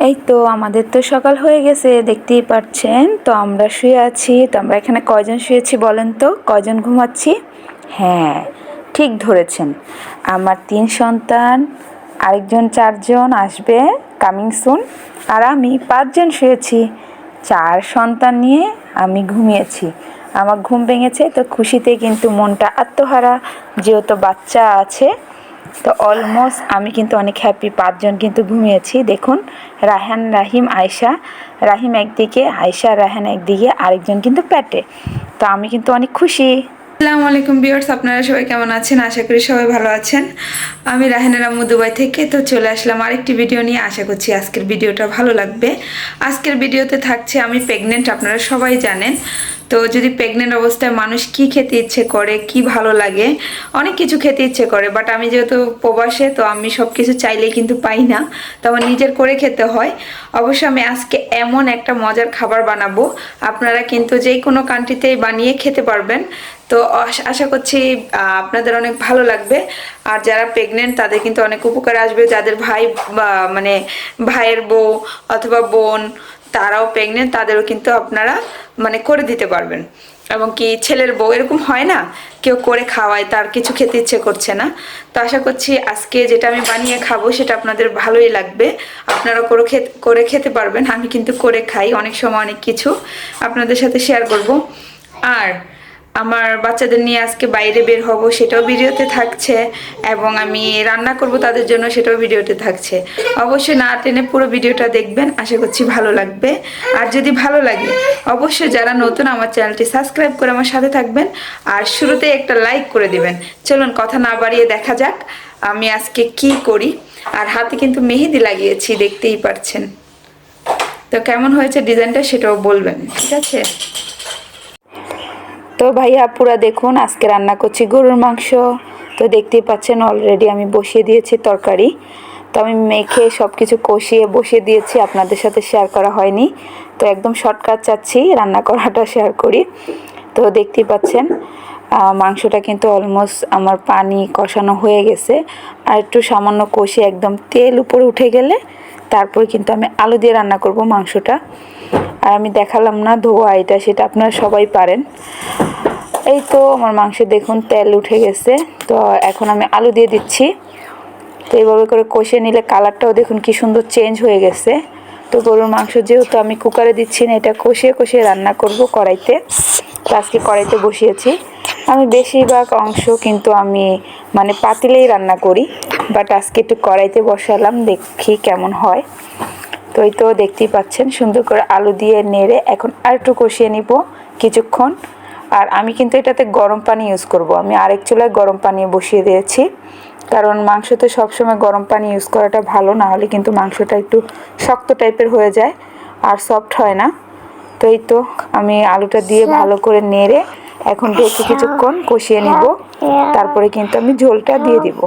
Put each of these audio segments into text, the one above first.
এই তো আমাদের তো সকাল হয়ে গেছে দেখতেই পাচ্ছেন। তো আমরা শুয়ে আছি। তো আমরা এখানে কয়জন শুয়েছি বলেন তো, কয়জন ঘুমাচ্ছি? হ্যাঁ, ঠিক ধরেছেন। আমার 3 সন্তান, আরেকজন 4জন আসবে কামিং সুন, আর আমি 5জন শুয়েছি। 4 সন্তান নিয়ে আমি ঘুমিয়েছি। আমার ঘুম ভেঙেছে তো খুশিতে কিন্তু মনটা আত্মহারা, যেহেতু বাচ্চা আছে। তো অলমোস্ট আমি কিন্তু অনেক হ্যাপি। 5জন কিন্তু ঘুমিয়েছি। দেখুন, রায়হান, রাহিম, আয়েশা। রাহিম একদিকে, আয়েশা রায়হান একদিকে, আরেকজন কিন্তু পেটে। তো আমি কিন্তু অনেক খুশি। আসসালামু আলাইকুম ভিউয়ার্স, আপনারা সবাই কেমন আছেন? আশা করি সবাই ভালো আছেন। আমি রায়হানের আম্মু দুবাই থেকে তো চলে আসলাম আরেকটি ভিডিও নিয়ে। আশা করছি আজকের ভিডিওটা ভালো লাগবে। আজকের ভিডিওতে থাকছে আমি প্রেগনেন্ট, আপনারা সবাই জানেন। তো যদি প্রেগনেন্ট অবস্থায় মানুষ কি খেতে ইচ্ছে করে, কি ভালো লাগে, অনেক কিছু খেতে ইচ্ছে করে, বাট আমি যেহেতু প্রবাসে, তো আমি সব কিছু চাইলেই কিন্তু পাই না, তো আমার নিজের করে খেতে হয়। অবশ্য আমি আজকে এমন একটা মজার খাবার বানাবো, আপনারা কিন্তু যে কোনো কান্ট্রিতেই বানিয়ে খেতে পারবেন। তো আশা করছি আপনাদের অনেক ভালো লাগবে। আর যারা প্রেগনেন্ট তাদের কিন্তু অনেক উপকার আসবে। যাদের ভাই মানে ভাইয়ের বউ অথবা বোন তারাও প্রেগনেন্ট, তাদেরও কিন্তু আপনারা মানে করে দিতে পারবেন। এবং কি ছেলের বউ এরকম হয় না, কেউ করে খাওয়ায়, তার কিছু খেতে ইচ্ছে করছে না। তো আশা করছি আজকে যেটা আমি বানিয়ে খাবো সেটা আপনাদের ভালোই লাগবে, আপনারা করে খেতে পারবেন। আমি কিন্তু করে খাই অনেক সময়, অনেক কিছু আপনাদের সাথে শেয়ার করব। আর আমার বাচ্চাদের নিয়ে আজকে বাইরে বের হব, সেটাও ভিডিওতে থাকছে। এবং আমি রান্না করব তাদের জন্য, সেটাও ভিডিওতে থাকছে। অবশ্যই না টেনে পুরো ভিডিওটা দেখবেন, আশা করছি ভালো লাগবে। আর যদি ভালো লাগে অবশ্যই যারা নতুন আমার চ্যানেলটি সাবস্ক্রাইব করে আমার সাথে থাকবেন, আর শুরুতে একটা লাইক করে দিবেন। চলুন কথা না বাড়িয়ে দেখা যাক আমি আজকে কি করি। আর হাতে কিন্তু মেহেদি লাগিয়েছি, দেখতেই পাচ্ছেন। তো কেমন হয়েছে ডিজাইনটা সেটাও বলবেন, ঠিক আছে? তো ভাইয়া আপুরা দেখুন, আজকে রান্না করছি গরুর মাংস। তো দেখতেই পাচ্ছেন অলরেডি আমি বসিয়ে দিয়েছি তরকারি। তো আমি মেখে সব কিছু কষিয়ে বসিয়ে দিয়েছি, আপনাদের সাথে শেয়ার করা হয়নি। তো একদম শর্টকাট চাচ্ছি রান্না করাটা শেয়ার করি। তো দেখতেই পাচ্ছেন মাংসটা কিন্তু অলমোস্ট আমার পানি কষানো হয়ে গেছে। আর একটু সামান্য কষিয়ে একদম তেল উপরে উঠে গেলে তারপর কিন্তু আমি আলু দিয়ে রান্না করব মাংসটা। আর আমি দেখালাম না ধোয়া, এটা সেটা আপনারা সবাই পারেন। এই তো আমার মাংসে দেখুন তেল উঠে গেছে। তো এখন আমি আলু দিয়ে দিচ্ছি। তো এইভাবে করে কষিয়ে নিলে কালারটাও দেখুন কি সুন্দর চেঞ্জ হয়ে গেছে। তো গরুর মাংস যেহেতু আমি কুকারে দিচ্ছি না, এটা কষিয়ে কষিয়ে রান্না করব কড়াইতে। তো আজকে কড়াইতে বসিয়েছি। আমি বেশিরভাগ অংশ কিন্তু আমি মানে পাতিলেই রান্না করি, বাট আজকে একটু কড়াইতে বসালাম, দেখি কেমন হয়। তো এই তো দেখতেই পাচ্ছেন সুন্দর করে আলু দিয়ে নেড়ে এখন আর একটু কষিয়ে নিব কিছুক্ষণ। আর আমি কিন্তু এটাতে গরম পানি ইউজ করব। আমি আরেক চুলায় গরম পানি বসিয়ে দিয়েছি, কারণ মাংসতে সবসময় গরম পানি ইউজ করাটা ভালো, না হলে কিন্তু মাংসটা একটু শক্ত টাইপের হয়ে যায় আর সফট হয় না। তো এই তো আমি আলুটা দিয়ে ভালো করে নেড়ে এখন ঢেকে কিছুক্ষণ কষিয়ে নিব, তারপরে কিন্তু আমি ঝোলটা দিয়ে দিব।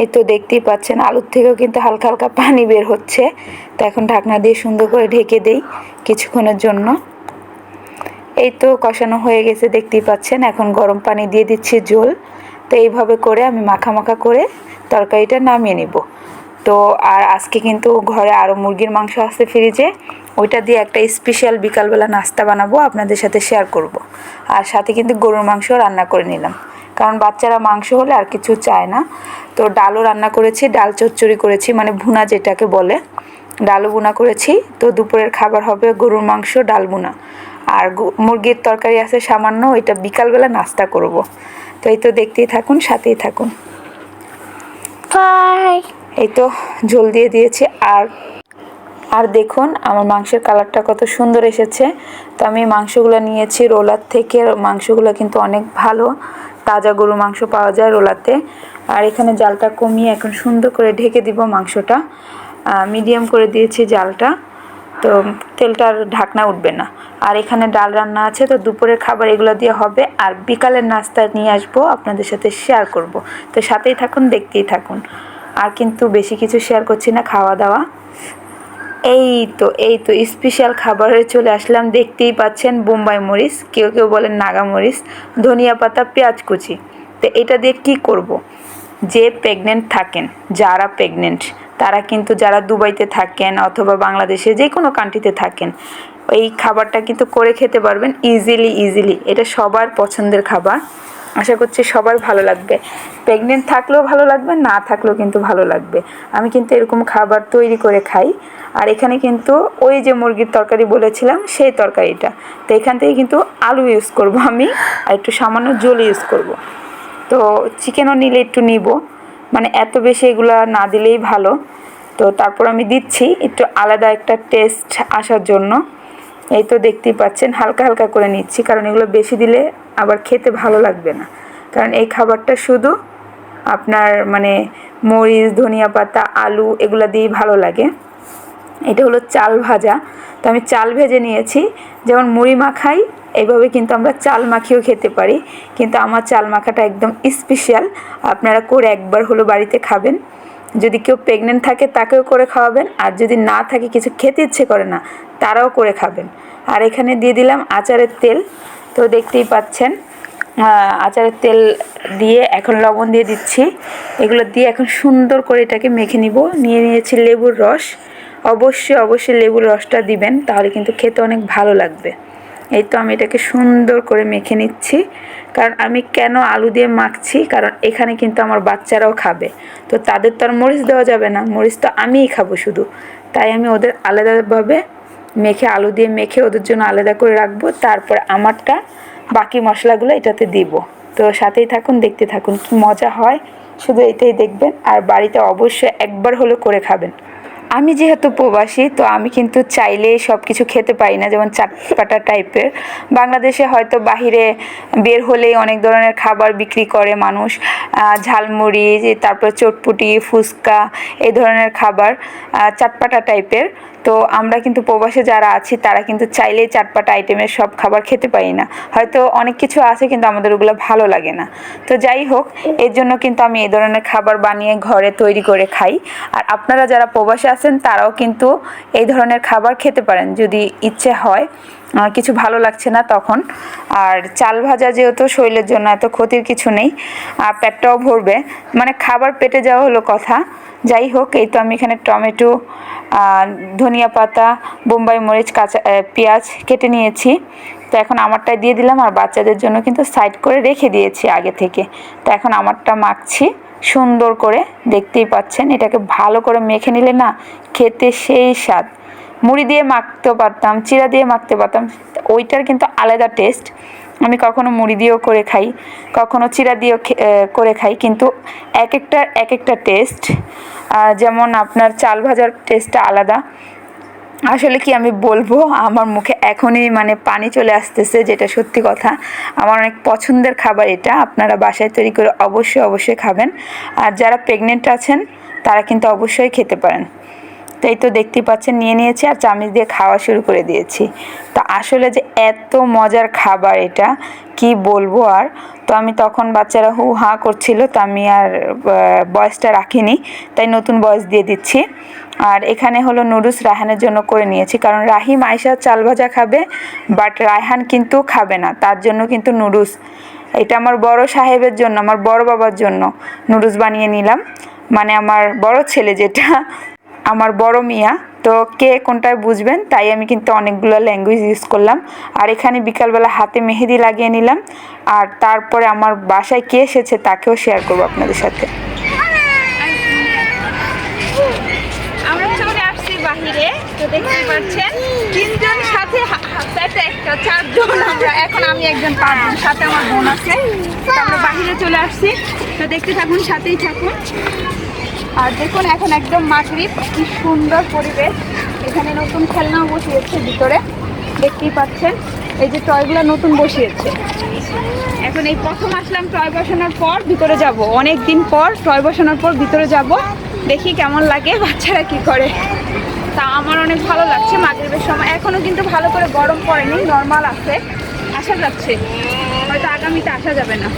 এই তো দেখতেই পাচ্ছেন আলুর থেকেও কিন্তু হালকা হালকা পানি বের হচ্ছে। তো এখন ঢাকনা দিয়ে সুন্দর করে ঢেকে দেই কিছুক্ষণের জন্য। এই তো কষানো হয়ে গেছে দেখতেই পাচ্ছেন। এখন গরম পানি দিয়ে দিচ্ছি ঝোল। তো এইভাবে করে আমি মাখা মাখা করে তরকারিটা নামিয়ে নিব। তো আর আজকে কিন্তু ঘরে আরও মুরগির মাংস আছে ফ্রিজে, ওইটা দিয়ে একটা স্পেশাল বিকালবেলা নাস্তা বানাবো, আপনাদের সাথে শেয়ার করব। আর সাথে কিন্তু গরুর মাংস রান্না করে নিলাম, কারণ বাচ্চারা মাংস হলে আর কিছু চায় না। তো ডালও রান্না করেছি, ডাল চচ্চড়ি করেছি, মানে ভুনা যেটাকে বলে, ডালও ভুনা করেছি। তো দুপুরের খাবার হবে গরুর মাংস, ডাল ভুনা। আর মুরগির তরকারি আছে সামান্য, ওইটা বিকালবেলা নাস্তা করব। তো এই তো দেখতেই থাকুন, সাথেই থাকুন। এই তো ঝোল দিয়ে দিয়েছি। আর দেখুন আমার মাংসের কালারটা কত সুন্দর এসেছে। তো আমি মাংসগুলো নিয়েছি রোলার থেকে, মাংসগুলো কিন্তু অনেক ভালো, তাজা গরুর মাংস পাওয়া যায় রোলাতে। আর এখানে জালটা কমিয়ে এখন সুন্দর করে ঢেকে দিব মাংসটা, মিডিয়াম করে দিয়েছি জালটা। তো তেলটার ঢাকনা উঠবে না। আর এখানে ডাল রান্না আছে, তো দুপুরের খাবার এগুলো দিয়ে হবে। আর বিকালের নাস্তা নিয়ে আসবো, আপনাদের সাথে শেয়ার করব। তো সাথেই থাকুন, দেখতেই থাকুন। আর কিন্তু বেশি কিছু শেয়ার করছি না, খাওয়া দাওয়া। এই তো স্পেশাল খাবারে চলে আসলাম, দেখতেই পাচ্ছেন বোম্বাই মরিচ, কেউ কেউ বলেন নাগা মরিচ, ধনিয়া পাতা, পেঁয়াজ কুচি। তো এটা দিয়ে কি করব? যে প্রেগনেন্ট থাকেন, যারা প্রেগনেন্ট তারা কিন্তু যারা দুবাইতে থাকেন অথবা বাংলাদেশে যে কোনো কান্ট্রিতে থাকেন এই খাবারটা কিন্তু করে খেতে পারবেন ইজিলি। এটা সবার পছন্দের খাবার। আশা করছি সবার ভালো লাগবে। প্রেগনেন্ট থাকলেও ভালো লাগবে, না থাকলেও কিন্তু ভালো লাগবে। আমি কিন্তু এরকম খাবার তৈরি করে খাই। আর এখানে কিন্তু ওই যে মুরগির তরকারি বলেছিলাম সেই তরকারিটা, তো এখান থেকে কিন্তু আলু ইউজ করব আমি, আর একটু সামান্য জল ইউজ করব। তো চিকেনও নিলে একটু নিব, মানে এত বেশি এগুলা না দিলেই ভালো। তো তারপর আমি দিচ্ছি একটু আলাদা একটা টেস্ট আসার জন্য। এই তো দেখতেই পাচ্ছেন হালকা হালকা করে নিচ্ছি, কারণ এগুলো বেশি দিলে আবার খেতে ভালো লাগবে না। কারণ এই খাবারটা শুধু আপনার মানে মরিচ, ধনিয়া পাতা, আলু এগুলো দিয়েই ভালো লাগে। এটা হলো চাল ভাজা, তো আমি চাল ভেজে নিয়েছি। যেমন মুড়ি মাখাই এইভাবে কিন্তু আমরা চাল মাখিয়েও খেতে পারি, কিন্তু আমার চাল মাখাটা একদম স্পেশাল। আপনারা করে একবার হলো বাড়িতে খাবেন। যদি কেউ প্রেগনেন্ট থাকে তাকেও করে খাওয়াবেন, আর যদি না থাকে কিছু খেতে ইচ্ছে করে না তারাও করে খাবেন। আর এখানে দিয়ে দিলাম আচারের তেল, তো দেখতেই পাচ্ছেন আচারের তেল দিয়ে এখন লবণ দিয়ে দিচ্ছি। এগুলো দিয়ে এখন সুন্দর করে এটাকে মেখে নিয়ে নিয়েছি লেবুর রস। অবশ্যই লেবুর রসটা দিবেন, তাহলে কিন্তু খেতে অনেক ভালো লাগবে। এই তো আমি এটাকে সুন্দর করে মেখে নিচ্ছি। কারণ আমি কেন আলু দিয়ে মাখছি, কারণ এখানে কিন্তু আমার বাচ্চারাও খাবে, তো তাদের তো আর মরিচ দেওয়া যাবে না, মরিচ তো আমিই খাবো শুধু। তাই আমি ওদের আলাদাভাবে আলু দিয়ে মেখে ওদের জন্য আলাদা করে রাখবো। তারপর আমারটা বাকি মশলাগুলো এটাতে দিব। তো সাথেই থাকুন, দেখতে থাকুন কি মজা হয়, শুধু এটাই দেখবেন। আর বাড়িতে অবশ্যই একবার হলো করে খাবেন। আমি যেহেতু প্রবাসী, তো আমি কিন্তু চাইলেই সব কিছু খেতে পারি না, যেমন চাটপাটা টাইপের। বাংলাদেশে হয়তো বাহিরে বের হলেই অনেক ধরনের খাবার বিক্রি করে মানুষ, ঝালমুড়ি, তারপর চটপুটি, ফুচকা, এই ধরনের খাবার চাটপাটা টাইপের। তো আমরা কিন্তু প্রবাসে যারা আছি তারা কিন্তু চাইলেই চাটপাটা আইটেমের সব খাবার খেতে পারি না। হয়তো অনেক কিছু আছে কিন্তু আমাদের ওগুলো ভালো লাগে না। তো যাই হোক, এর জন্য কিন্তু আমি এই ধরনের খাবার বানিয়ে ঘরে তৈরি করে খাই। আর আপনারা যারা প্রবাসে আছেন তারাও কিন্তু এই ধরনের খাবার খেতে পারেন যদি ইচ্ছে হয়, কিছু ভালো লাগছে না তখন। আর চাল ভাজা যেহেতু শরীরের জন্য এত ক্ষতির কিছু নেই, পেটটাও ভরবে, মানে খাবার পেটে যাওয়া হলো কথা। যাই হোক, এই তো আমি এখানে টমেটো, ধনিয়া পাতা, বোম্বাই মরিচ, কাঁচা পেঁয়াজ কেটে নিয়েছি। তো এখন আমারটা দিয়ে দিলাম, আর বাচ্চাদের জন্য কিন্তু সাইড করে রেখে দিয়েছি আগে থেকে। তো এখন আমারটা মাখছি সুন্দর করে, দেখতেই পাচ্ছেন। এটাকে ভালো করে মেখে নিলে না খেতে সেই স্বাদ। মুড়ি দিয়ে মাখতেও পারতাম, চিড়া দিয়ে মাখতে পারতাম, ওইটার কিন্তু আলাদা টেস্ট। আমি কখনো মুড়ি দিয়েও করে খাই, কখনো চিড়া দিয়েও করে খাই, কিন্তু এক একটা টেস্ট। যেমন আপনার চাল ভাজার টেস্টটা আলাদা। আসলে কি আমি বলবো, আমার মুখে এখনই মানে পানি চলে আসতেছে, যেটা সত্যি কথা। আমার অনেক পছন্দের খাবার এটা, আপনারা বাসায় তৈরি করে অবশ্যই খাবেন। আর যারা প্রেগনেন্ট আছেন তারা কিন্তু অবশ্যই খেতে পারেন। তো এই তো দেখতেই পাচ্ছেন নিয়ে নিয়েছি, আর চামচ দিয়ে খাওয়া শুরু করে দিয়েছি। তো আসলে যে এত মজার খাবার এটা কি বলবো আর। তো আমি তখন বাচ্চারা হু হা করছিল, তো আমি আর বয়সটা রাখিনি, তাই নতুন বয়স দিয়ে দিচ্ছি। আর এখানে হলো নুডলস রায়হানের জন্য করে নিয়েছি, কারণ রাহিম আয়শা চাল ভাজা খাবে, বাট রায়হান কিন্তু খাবে না, তার জন্য কিন্তু নুডলস। এটা আমার বড় সাহেবের জন্য, আমার বড় বাবার জন্য নুডলস বানিয়ে নিলাম, মানে আমার বড় ছেলে যেটা, আমার বড় মিয়া। তো কে কোনটায় বুঝবেন, তাই আমি কিন্তু অনেকগুলো ল্যাঙ্গুয়েজ ইউজ করলাম। আর এখানে বিকালবেলা হাতে মেহেদি লাগিয়ে নিলাম। আর তারপরে আমার বাসায় কে এসেছে তাকেও শেয়ার করবো আপনাদের সাথে। আমরা চলে আসছি বাহিরে, তো দেখতে পাচ্ছেন তিনজন সাথে একটা চারজন আমরা, এখন আমি একজন পাঁচজন, সাথে আমার বোন আছে। তো আমরা বাহিরে চলে আসছি, তো দেখতে থাকুন, সাথেই থাকুন। আর দেখুন এখন একদম মাগরিব, কি সুন্দর পরিবেশ। এখানে নতুন খেলনাও বসিয়েছে ভিতরে, দেখতেই পাচ্ছেন। এই যে টয়গুলো নতুন বসিয়েছে। এখন এই প্রথম আসলাম টয় বসানোর পর ভিতরে যাব, অনেক দিন পর টয় বসানোর পর ভিতরে যাব, দেখি কেমন লাগে, বাচ্চারা কি করে। তা আমার অনেক ভালো লাগছে মাগরিবের সময়। এখনো কিন্তু ভালো করে গরম পড়েনি, নর্মাল আছে, আসা যাচ্ছে। হয়তো আগামীতে আসা যাবে না।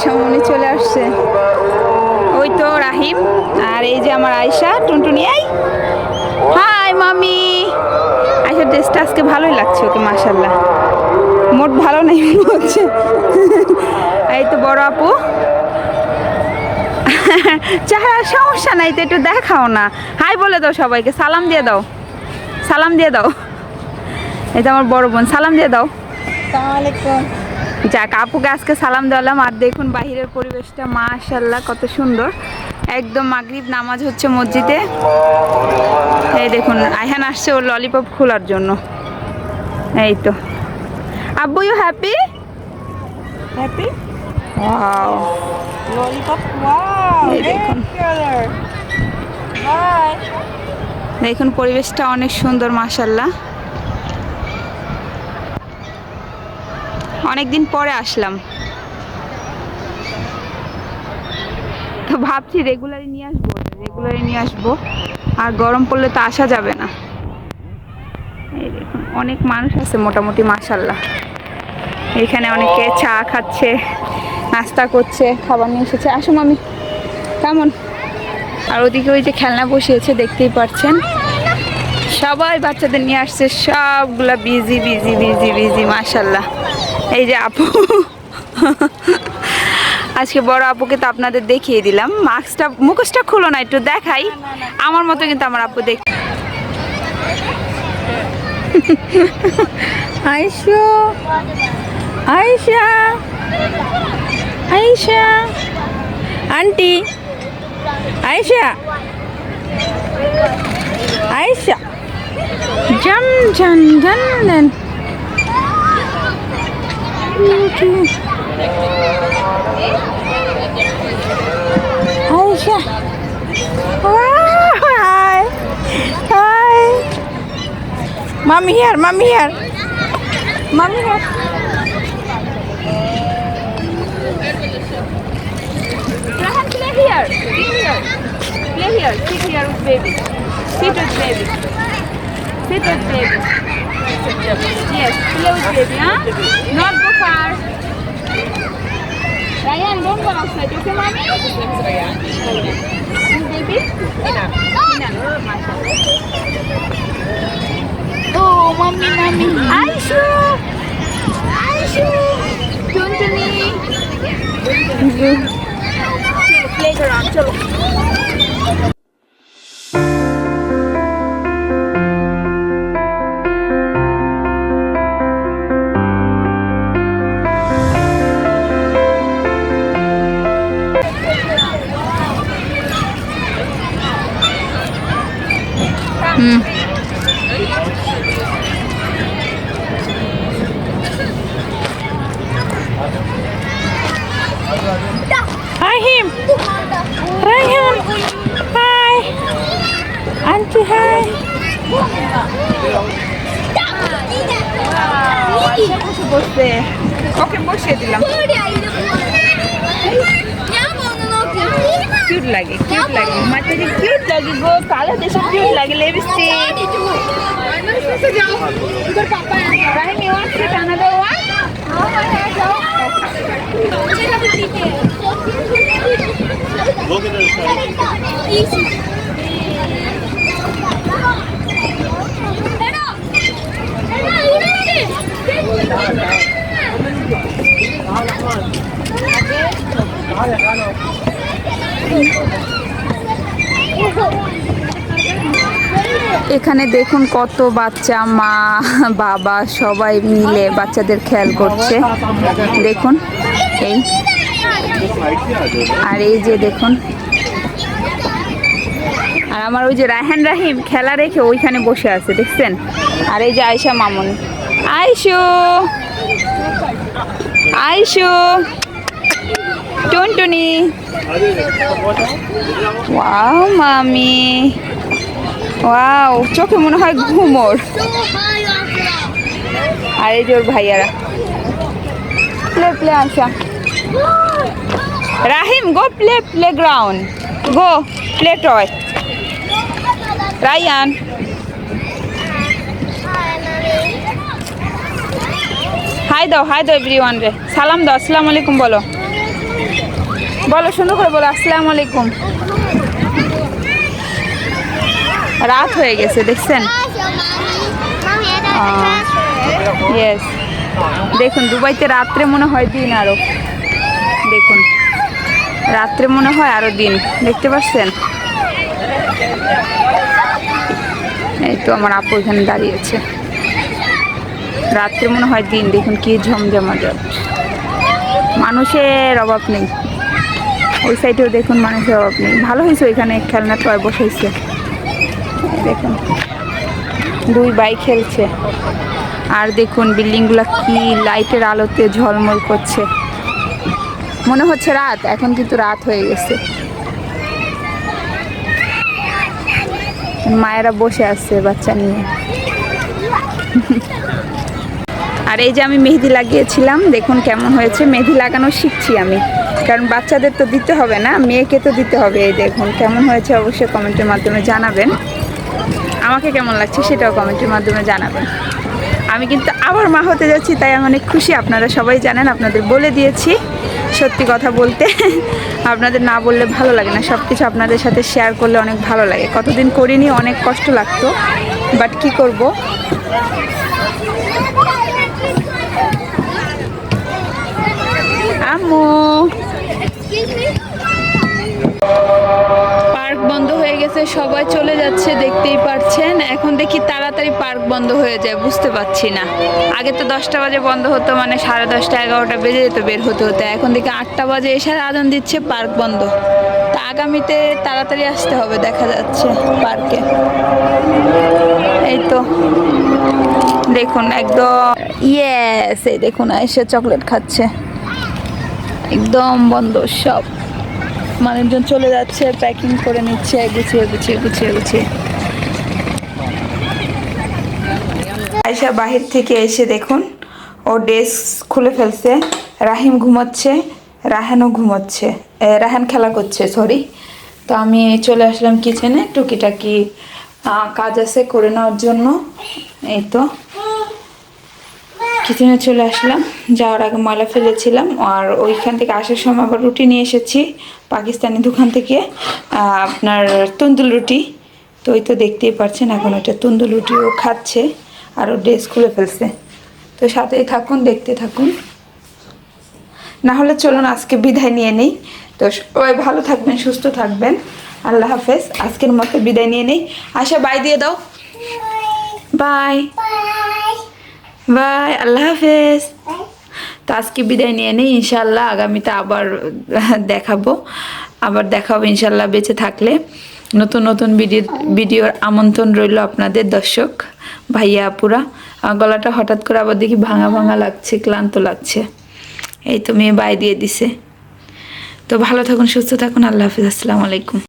আয়েশা মামনি চলে আসছে। ওই তো রাহিম, আর এই যে আমার আয়েশা টুনটুনি। এই হাই মামি। আয়েশার ড্রেসটা আজকে ভালোই লাগছে ওকে, মাশাল্লাহ। মোট ভালো নেই মনে হচ্ছে। এই তো বড় আপু। চেহারার সমস্যা নাই তো, একটু দেখাও না। হাই বলে দাও সবাইকে, সালাম দিয়ে দাও, সালাম দিয়ে দাও। এই তো আমার বড় বোন, সালাম দিয়ে দাও। যাক, আপুকে আজকে সালাম দিলাম। আর দেখুন বাহিরের পরিবেশটা মাশাআল্লাহ কত সুন্দর। একদম মাগরিব নামাজ হচ্ছে মসজিদে। এই দেখুন আয়হান আসছে ওর ললিপপ খোলার জন্য। এই তো আব্বু, you happy? Happy? Wow, lollipop. Wow, দেখুন দেখুন পরিবেশটা অনেক সুন্দর মাশাআল্লাহ। অনেকদিন পরে আসলাম তো ভাবছি রেগুলারই নিয়ে আসবো, আর গরম পড়লে তো আসা যাবে না। এই দেখুন অনেক মানুষ আছে মোটামুটি মাশাআল্লাহ। এখানে অনেকে চা খাচ্ছে, নাস্তা করছে, খাবার নিয়ে এসেছে। আসুন আমি, কেমন? আর ওদিকে ওই যে খেলনা বসিয়েছে দেখতেই পাচ্ছেন, সবাই বাচ্চাদের নিয়ে আসছে, সবগুলা বিজি বিজি বিজি বিজি মাশাআল্লাহ। এই যে আপু, আজকে বড় আপুকে তো আপনাদের দেখিয়ে দিলাম। মাস্কটা মুখোশটা খুলো না, একটু দেখাই। আমার মতো কিন্তু আমার আপু দেখ। আয়েশা, আয়েশা, আয়েশা, আন্টি, আয়েশা, আয়েশা, জান জান জান। Aisha. Hi. Hi. Mommy here, mommy here. Mommy here. Rahan, play here. Play here. Play here. Sit here with baby. Sit with baby. Sit with baby. Yes, play with baby, huh? Not go far. Ryan, don't go outside, okay, mommy? Baby? Oh, mommy, mommy. Aishu! Aishu! Tuntuni! Playground, chalo. Hi him. Rayhan. Hi. Auntie hi. বসে ওকে বসিয়ে দিলাম। Cute লাগে, cute লাগে, মাথাকে cute লাগে গো, কালো দেশে cute লাগে lipstick. Rahim, you want to take another one? এখানে দেখুন কত বাচ্চা, মা বাবা সবাই মিলে বাচ্চাদের খেয়াল করছে। দেখুন এই, আর এই যে দেখুন, আর আমার ওই যে রায়হান রাহিম খেলা রেখে ওইখানে বসে আছে দেখছেন। আর এই যে আয়েশা মামুনি। আয়েশু, আয়েশু, টুনটুনি। ওয়াও মামি, ওয়াও, চোখে মনে হয় ঘুমোর। আর এই যে ওর ভাইয়ারা। প্লে প্লে আচ্ছা Rahim, go play playground, go play toy. Rayan, hi দাও এভরিওয়ান রে, সালাম দাও, আসসালামু আলাইকুম বলো। বলো, সুন্দর করে বলো, আসসালামু আলাইকুম। রাত হয়ে গেছে দেখছেন। ইয়েস, দেখুন দুবাইতে রাত্রে মনে হয় দিন আরো, দেখুন রাত্রে মনে হয় আরো দিন, দেখতে পাচ্ছেন। এই তো আমার আপু এখানে দাঁড়িয়েছে, রাত্রে মনে হয় দিন, দেখুন কি ঝমঝমাঝট, মানুষের অভাব নেই। ওই সাইডেও দেখুন মানুষের অভাব নেই। ভালো হয়েছে ওইখানে খেলনা টয় বসেছে, দেখুন দুই ভাই খেলছে। আর দেখুন বিল্ডিংগুলো কি লাইটের আলোতে ঝলমল করছে, মনে হচ্ছে রাত, এখন কিন্তু রাত হয়ে গেছে। মায়েরা বসে আছে বাচ্চা নিয়ে। আর এই যে আমি মেহেদি লাগিয়েছিলাম, দেখুন কেমন হয়েছে। মেহেদি লাগানো শিখছি আমি, কারণ বাচ্চাদের তো দিতে হবে না, মেয়েকে তো দিতে হবে। এই দেখুন কেমন হয়েছে, অবশ্যই কমেন্টের মাধ্যমে জানাবেন। আমাকে কেমন লাগছে সেটাও কমেন্টের মাধ্যমে জানাবেন। আমি কিন্তু আবার মা হতে যাচ্ছি, তাই আমি অনেক খুশি। আপনারা সবাই জানেন, আপনাদের বলে দিয়েছি। সত্যি কথা বলতে আপনাদের না বললে ভালো লাগে না, সব কিছু আপনাদের সাথে শেয়ার করলে অনেক ভালো লাগে। কতদিন করিনি, অনেক কষ্ট লাগতো, বাট কি করব। আম্মু, পার্ক বন্ধ হয়ে গেছে, সবাই চলে যাচ্ছে, দেখতেই পারছেন। এখন দেখি তাড়াতাড়ি পার্ক বন্ধ হয়ে যায়, বুঝতে পারছি না। আগে তো 10টা বাজে বন্ধ হতো, মানে 10:30 11টা বেজে যেত বের হতে হতে। এখন দেখি 8টা বাজে এসে আজান দিচ্ছে, পার্ক বন্ধ। তা আগামীতে তাড়াতাড়ি আসতে হবে, দেখা যাচ্ছে পার্কে। এই তো দেখুন একদম, ইয়েস, এই দেখুন এসে চকলেট খাচ্ছে। একদম বন্ধ সব, মানুষজন চলে যাচ্ছে, প্যাকিং করে নিচ্ছে, গুছিয়ে গুছিয়ে গুছিয়ে গুছিয়ে। আয়শা বাহির থেকে এসে দেখুন ও ড্রেস খুলে ফেলছে। রাহিম ঘুমাচ্ছে, রাহানও ঘুমাচ্ছে, রাহান খেলা করছে, সরি। তো আমি চলে আসলাম কিচেনে, টুকিটাকি কাজ আছে করে নেওয়ার জন্য। এই তো কিচেনে চলে আসলাম, যাওয়ার আগে ময়লা ফেলেছিলাম। আর ওইখান থেকে আসার সময় আবার রুটি নিয়ে এসেছি পাকিস্তানি দোকান থেকে, আপনার তন্দুর রুটি। তো ওই তো দেখতেই পাচ্ছেন, এখন ওইটা তন্দুর রুটিও খাচ্ছে আর ও ড্রেস খুলে ফেলছে। তো সাথেই থাকুন, দেখতে থাকুন। না হলে চলুন আজকে বিদায় নিয়ে নিই। তো সবাই ভালো থাকবেন, সুস্থ থাকবেন, আল্লাহ হাফেজ। আজকের মতো বিদায় নিয়ে নিই। আশা বাই দিয়ে দাও, বাই বাই, আল্লাহ হাফেজ। তো আজকে বিদায় নিয়ে নিই, ইনশাল্লাহ আগামীতে আবার দেখাবো, আবার দেখা হবে ইনশাল্লাহ বেঁচে থাকলে। নতুন নতুন ভিডিওর আমন্ত্রণ রইল আপনাদের দর্শক ভাইয়া আপুরা। গলাটা হঠাৎ করে আবার দেখি ভাঙা ভাঙা লাগছে, ক্লান্ত লাগছে। এই তো মেয়ে বাই দিয়ে দিছে। তো ভালো থাকুন, সুস্থ থাকুন, আল্লাহ হাফেজ, আসসালামু আলাইকুম।